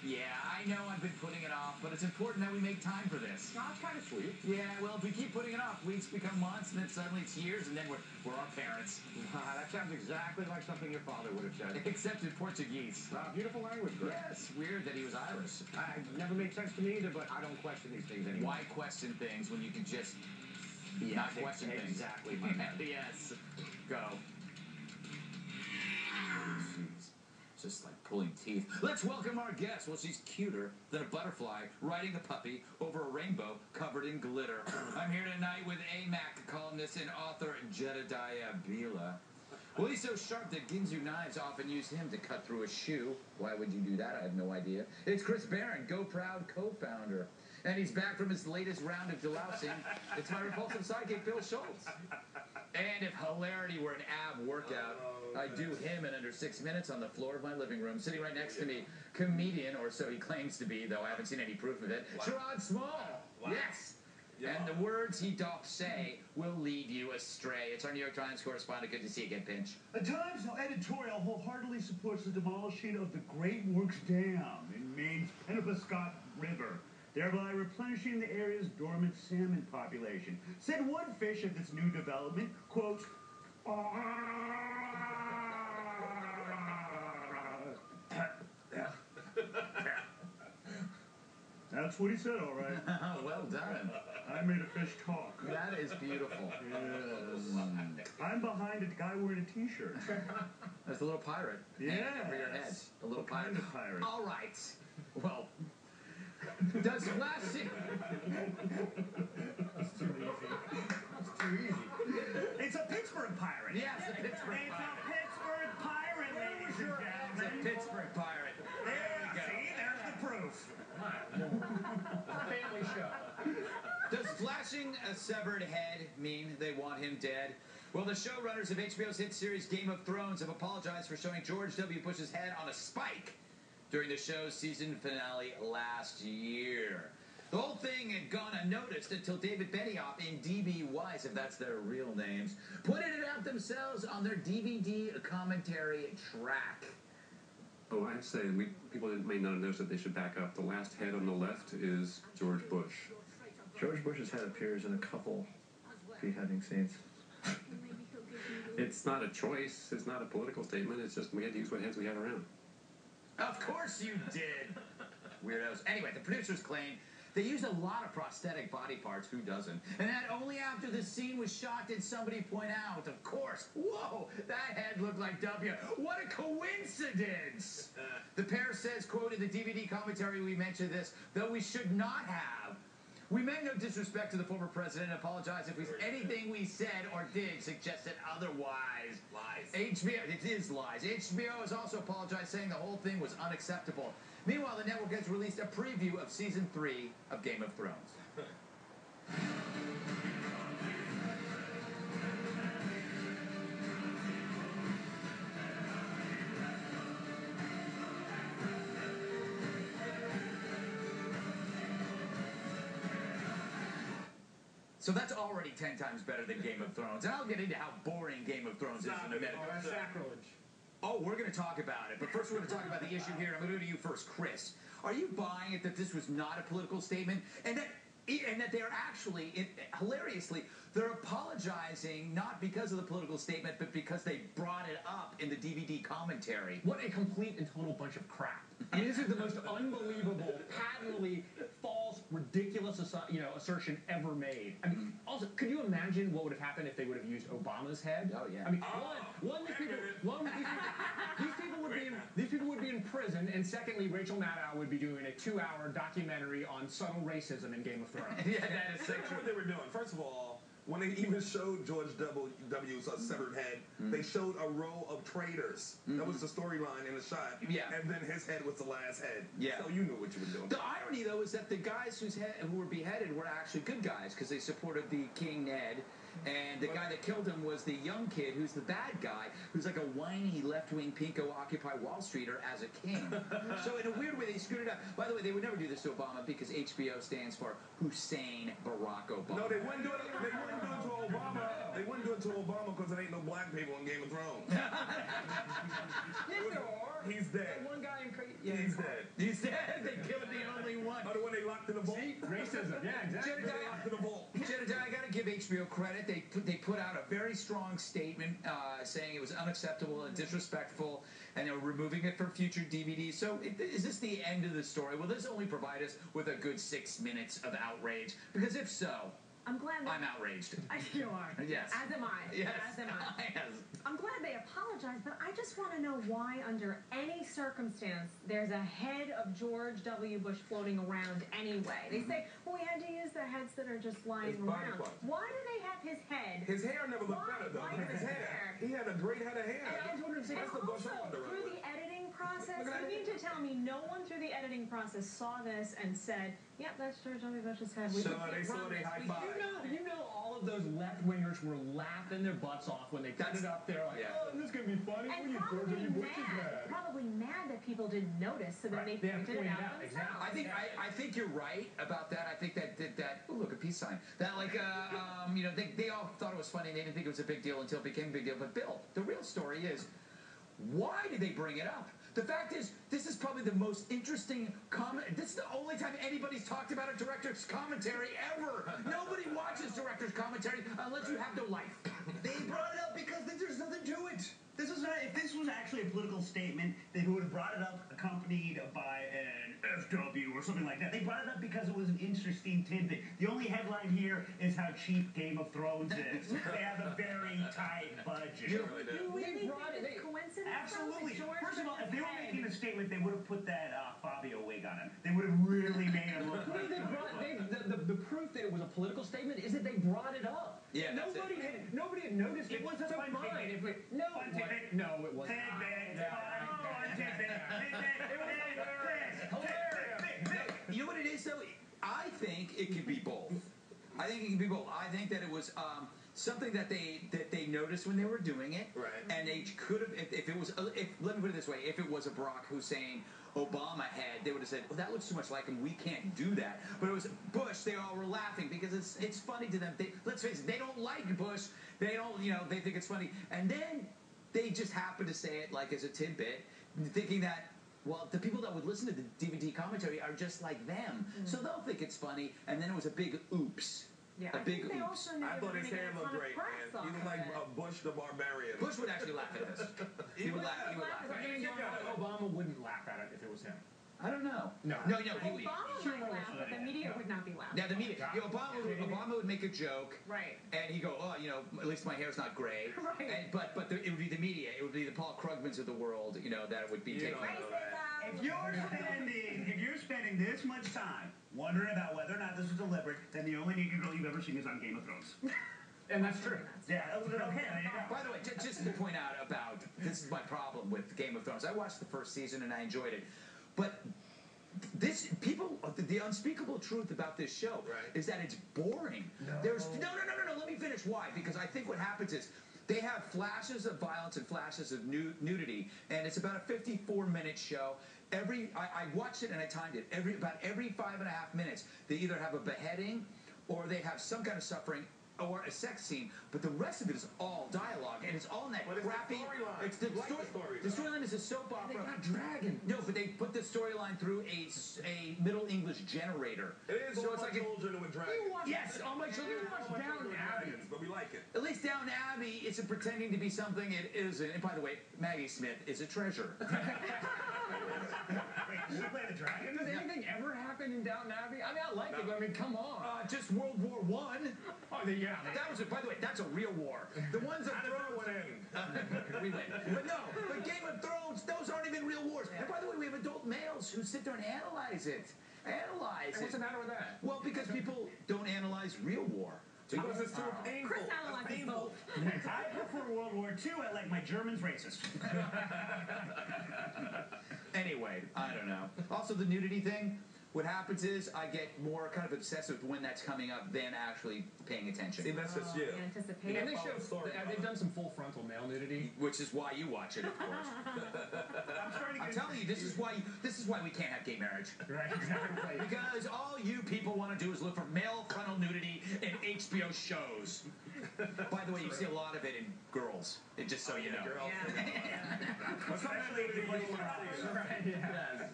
Yeah, I know I've been putting it off, but it's important that we make time for this. No, it's kind of sweet. Yeah, well, if we keep putting it off, weeks become months, and then suddenly it's years, and then we're our parents. That sounds exactly like something your father would have said. Except in Portuguese. Beautiful language, Greg. Yes, weird that he was Irish. Never made sense to me either, but I don't question these things anymore. Why question things when you can just not question things? Exactly, my man. Yes. Go. Jeez. Just like pulling teeth. Let's welcome our guest. Well, she's cuter than a butterfly riding a puppy over a rainbow covered in glitter. I'm here tonight with AMAC columnist and author Jedediah Bila. Well, he's so sharp that Ginsu knives often use him to cut through a shoe. Why would you do that? I have no idea. It's Chris Barron, Go Proud co-founder. And he's back from his latest round of delousing. It's my repulsive sidekick, Bill Schultz. And if hilarity were an ab workout, I'd do him in under 6 minutes on the floor of my living room. Sitting right next to me, comedian, or so he claims to be, though I haven't seen any proof of it, Sherrod Small. Wow. Yes. Yeah. And the words he doth say will lead you astray. It's our New York Times correspondent. Good to see you again, Pinch. The Times editorial wholeheartedly supports the demolishing of the Great Works Dam in Maine's Penobscot River, thereby replenishing the area's dormant salmon population. Said one fish of this new development, quote, That's what he said, all right. Well done. I made a fish talk. That is beautiful. Yes. I'm behind a guy wearing a t-shirt. That's a little pirate. Yes. Over your head. A little What pirate. kind of pirate? All right. Well, does flashing... It's too easy. It's too easy. It's a Pittsburgh pirate. Yes, a Pittsburgh It's pirate. a Pittsburgh pirate, ladies and It's a gentlemen. Pittsburgh pirate. There we go. See, there's the proof. Family show. Does flashing a severed head mean they want him dead? Well, the showrunners of HBO's hit series Game of Thrones have apologized for showing George W. Bush's head on a spike during the show's season finale last year. The whole thing had gone unnoticed until David Benioff and D.B. Weiss, if that's their real names, pointed it out themselves on their DVD commentary track. Oh, I'd say people may not notice that they should back up. The last head on the left is George Bush. George Bush's head appears in a couple beheading scenes. It's not a choice. It's not a political statement. It's just we had to use what heads we had around. Of course you did, weirdos. Anyway, the producers claim they used a lot of prosthetic body parts, who doesn't? And that only after the scene was shot did somebody point out, of course, whoa, that head looked like W. What a coincidence! The pair says, quote, in the DVD commentary we mentioned this, though we should not have. We meant no disrespect to the former president and apologize if anything we said or did suggested otherwise. Lies. HBO, it is lies. HBO has also apologized, saying the whole thing was unacceptable. Meanwhile, the network has released a preview of Season 3 of Game of Thrones. So that's already 10 times better than Game of Thrones. And I'll get into how boring Game of Thrones is in a minute. Oh, that's sacrilege. Oh, we're going to talk about it. But first, we're going to talk about the issue here. I'm going to go to you first, Chris. Are you buying it that this was not a political statement? And that they're actually, hilariously, they're apologizing not because of the political statement, but because they brought it up in the DVD commentary. What a complete and total bunch of crap. I mean, this is the most unbelievable, patently false, ridiculous assertion ever made. I mean, also, could you imagine what would have happened if they would have used Obama's head? Oh, yeah. I mean, these people would be in prison, and secondly, Rachel Maddow would be doing a 2-hour documentary on subtle racism in Game of Thrones. Yeah, that is so That's true. what they were doing. First of all, when they even showed George W.'s severed head, they showed a row of traitors. That was the storyline in the shot. Yeah. And then his head was the last head. Yeah. So you knew what you were doing. The irony, though, is that the guys who were beheaded were actually good guys because they supported the King Ned. And the guy that killed him was the young kid who's the bad guy, who's like a whiny left-wing pinko Occupy Wall Streeter as a king. So in a weird way, they screwed it up. By the way, they would never do this to Obama because HBO stands for Hussein Barack Obama. No, they wouldn't do it. They wouldn't do it to Obama. They wouldn't do it to Obama because there ain't no black people in Game of Thrones. Yes, there are. He's dead. That one guy in He's dead. He's dead. in the vault. See? Racism. Yeah, exactly. They're locked in the vault. Jedediah, I got to give HBO credit. They put out a very strong statement saying it was unacceptable and disrespectful, and they were removing it from future DVDs. So is this the end of the story? Will this only provide us with a good 6 minutes of outrage? Because if so, I'm glad that I'm outraged. you are. Yes. As am I. Yes. As am I. Yes. I'm glad they apologized, but I just want to know why, under any circumstance, there's a head of George W. Bush floating around anyway. They say, well, we had to use the heads that are just lying His body around. part. Why do they have his head? His hair never looked Why? better, though. Why Look at his his hair. hair? He had a great head of hair. And I was wondering, And That's the Bush also, under through the editing process, Look at you that. mean to tell me no one through the editing process saw this and said, yep, that's George W. Bush's head. We So can't they saw, run they this. We high-fived. can't." You know, all of those left-wingers were laughing their butts off when they put That's- it up there, like, yeah. oh, this is going to be funny. And Look at George W. Bush's head. probably mad that people didn't notice, so then Right. they They have pointed it pointed out out, themselves. exactly. I think you're right about that. I think that oh, look, a peace sign. That they all thought it was funny and they didn't think it was a big deal until it became a big deal. But Bill, the real story is, why did they bring it up? The fact is, this is probably the most interesting comment. This is the only time anybody's talked about a director's commentary ever. Nobody watches director's commentary unless you have no life. They brought it up because there's nothing to it. This is not, if this was actually a political statement, they would have brought it up accompanied by an FW or something like that. They brought it up because it was an interesting tidbit. The only headline here is how cheap Game of Thrones is. They have a very tight budget. You really think it's coincidence? Absolutely. though, that George First of all, if they were Bush's making head- a statement, they would have put that Fabio wig on him. They would have really made him look like The proof that it was a political statement is that they brought it up. Yeah, that's it. Nobody had noticed It was a so fun fine. tidbit. If it, no, Fun it tidbit. wasn't. No, it wasn't. tidbit. Fun tidbit. You know what it is, though? I think it could be both. I think it can be both. I think that it was something that they noticed when they were doing it, Right. and they could have, if it was, let me put it this way, if it was a Barack Hussein Obama head, they would have said, "Well, that looks too much like him. We can't do that." But it was Bush. They all were laughing because it's funny to them. Let's face it, they don't like Bush. They don't, they think it's funny, and then they just happen to say it like as a tidbit, thinking that, well, the people that would listen to the DVD commentary are just like them, so they'll think it's funny. And then it was a big oops. Yeah, A I big think they oops. also knew I they were thought his gonna get hair a ton looked of great, press man. off He looked of like it. Bush the Barbarian. Bush would actually laugh at this. He would laugh. He would laugh. Laugh. You know, Obama wouldn't laugh at it if it was him. I don't know. No. No. He would. Obama might laugh, but the media would not be laughing. Now the media, Obama would make a joke, Right. and he'd go, "Oh, at least my hair's not gray." Right. And, but it would be the media. It would be the Paul Krugmans of the world, that would be taking. don't know that. If you're spending this much time wondering about whether or not this was deliberate, then the only naked girl you've ever seen is on Game of Thrones. And that's true. Yeah, okay, there you go. By the way, just to point out about this is my problem with Game of Thrones. I watched the first season and I enjoyed it, but the unspeakable truth about this show is that it's boring. There's no. Let me finish. Why? Because I think what happens is they have flashes of violence and flashes of nudity, and it's about a 54-minute show. I watched it and I timed it. About every 5.5 minutes, they either have a beheading, or they have some kind of suffering, or a sex scene, but the rest of it is all dialogue, and it's all in that But it's the crappy. storyline. It's the You like story. the storyline. The storyline is a soap opera. They got dragons. No, but they put the storyline through a Middle English generator. It is so all it's my like children with dragons. yes, all my children. You watched Downton Abbey. But we like it. At least Downton Abbey isn't pretending to be something it isn't. And by the way, Maggie Smith is a treasure. Wait, did you play the dragon? Does anything ever happen in Downton Abbey? I mean, I like it, but I mean, come on. Just World War I. Oh, yeah. That was by the way, that's a real war. The ones that How did that Thrones. one end? We win. But no, but Game of Thrones, those aren't even real wars. And by the way, we have adult males who sit there and analyze it. What's the matter with that? Well, because people don't analyze real war. Because it's too painful. Chris It's analyzes painful. both. I prefer World War II. I like my Germans racist. Anyway, I don't know. Also, the nudity thing. What happens is I get more kind of obsessed with when that's coming up than actually paying attention. See, that's just you. Anticipate. And they follow show, the story. they've done some full frontal male nudity. Which is why you watch it, of course. I'm telling you, this is why we can't have gay marriage. Right, exactly. Because all you people want to do is look for male frontal nudity in HBO shows. By the way, you see a lot of it in girls. Just so you know. Girls. Yeah. Especially if you Right, yeah.